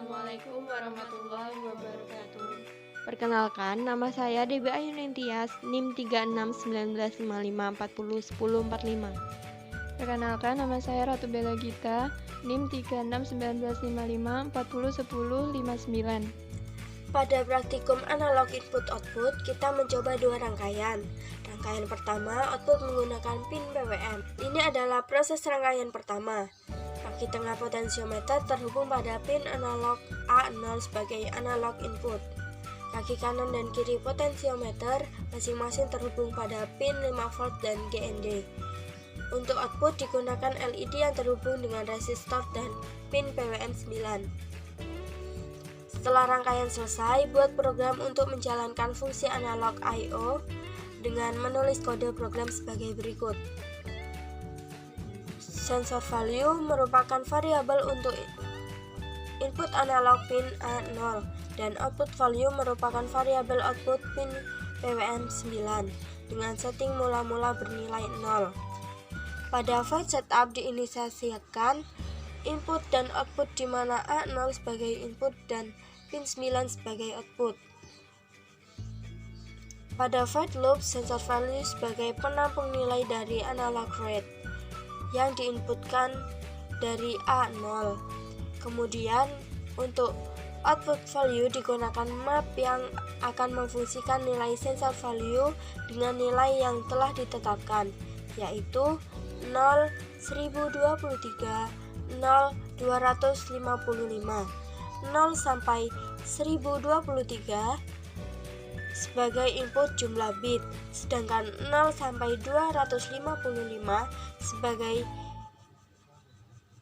Assalamualaikum warahmatullahi wabarakatuh. Perkenalkan, nama saya Debi Ayuning Tias, NIM 361955401045. Perkenalkan, nama saya Ratu Bella Gita, NIM 361955401059. Pada praktikum analog input-output, kita mencoba dua rangkaian. Rangkaian pertama, output menggunakan pin PWM. Ini adalah proses rangkaian pertama. Kaki tengah potensiometer terhubung pada pin analog A0 sebagai analog input. Kaki kanan dan kiri potensiometer masing-masing terhubung pada pin 5V dan GND. Untuk output digunakan LED yang terhubung dengan resistor dan pin PWM 9. Setelah rangkaian selesai, buat program untuk menjalankan fungsi analog I/O dengan menulis kode program sebagai berikut. Sensor value merupakan variabel untuk input analog pin A0 dan output value merupakan variabel output pin PWM 9 dengan setting mula-mula bernilai 0. Pada void setup diinisiasikan input dan output di mana A0 sebagai input dan pin 9 sebagai output. Pada void loop, sensor value sebagai penampung nilai dari analog rate yang diinputkan dari A0. Kemudian untuk output value digunakan map yang akan memfungsikan nilai sensor value dengan nilai yang telah ditetapkan, yaitu 0, 1023, 0, 255, 0 sampai 1023 sebagai input jumlah bit, sedangkan 0 sampai 255 sebagai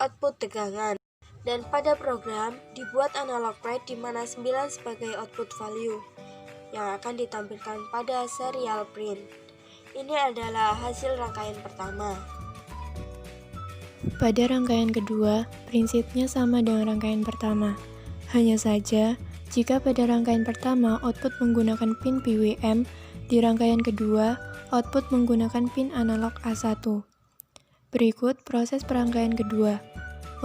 output tegangan. Dan pada program dibuat analog rate di mana 9 sebagai output value yang akan ditampilkan pada serial print. Ini adalah hasil rangkaian pertama. Pada rangkaian kedua, prinsipnya sama dengan rangkaian pertama. Hanya saja, jika pada rangkaian pertama output menggunakan pin PWM, di rangkaian kedua output menggunakan pin analog A1. Berikut proses perangkaian kedua.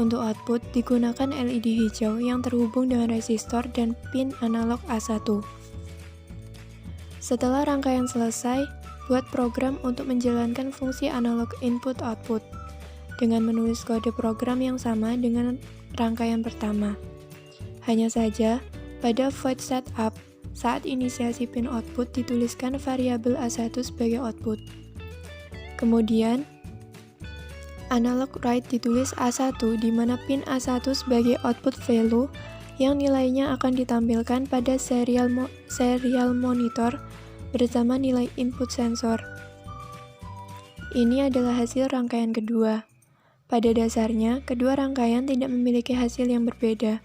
Untuk output digunakan LED hijau yang terhubung dengan resistor dan pin analog A1. Setelah rangkaian selesai, buat program untuk menjalankan fungsi analog input-output dengan menulis kode program yang sama dengan rangkaian pertama. Hanya saja, pada void setup, saat inisiasi pin output dituliskan variabel A1 sebagai output. Kemudian, analog write ditulis A1 di mana pin A1 sebagai output value yang nilainya akan ditampilkan pada serial monitor bersama nilai input sensor. Ini adalah hasil rangkaian kedua. Pada dasarnya, kedua rangkaian tidak memiliki hasil yang berbeda.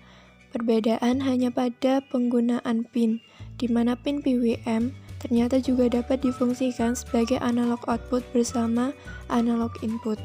Perbedaan hanya pada penggunaan pin, di mana pin PWM ternyata juga dapat difungsikan sebagai analog output bersama analog input.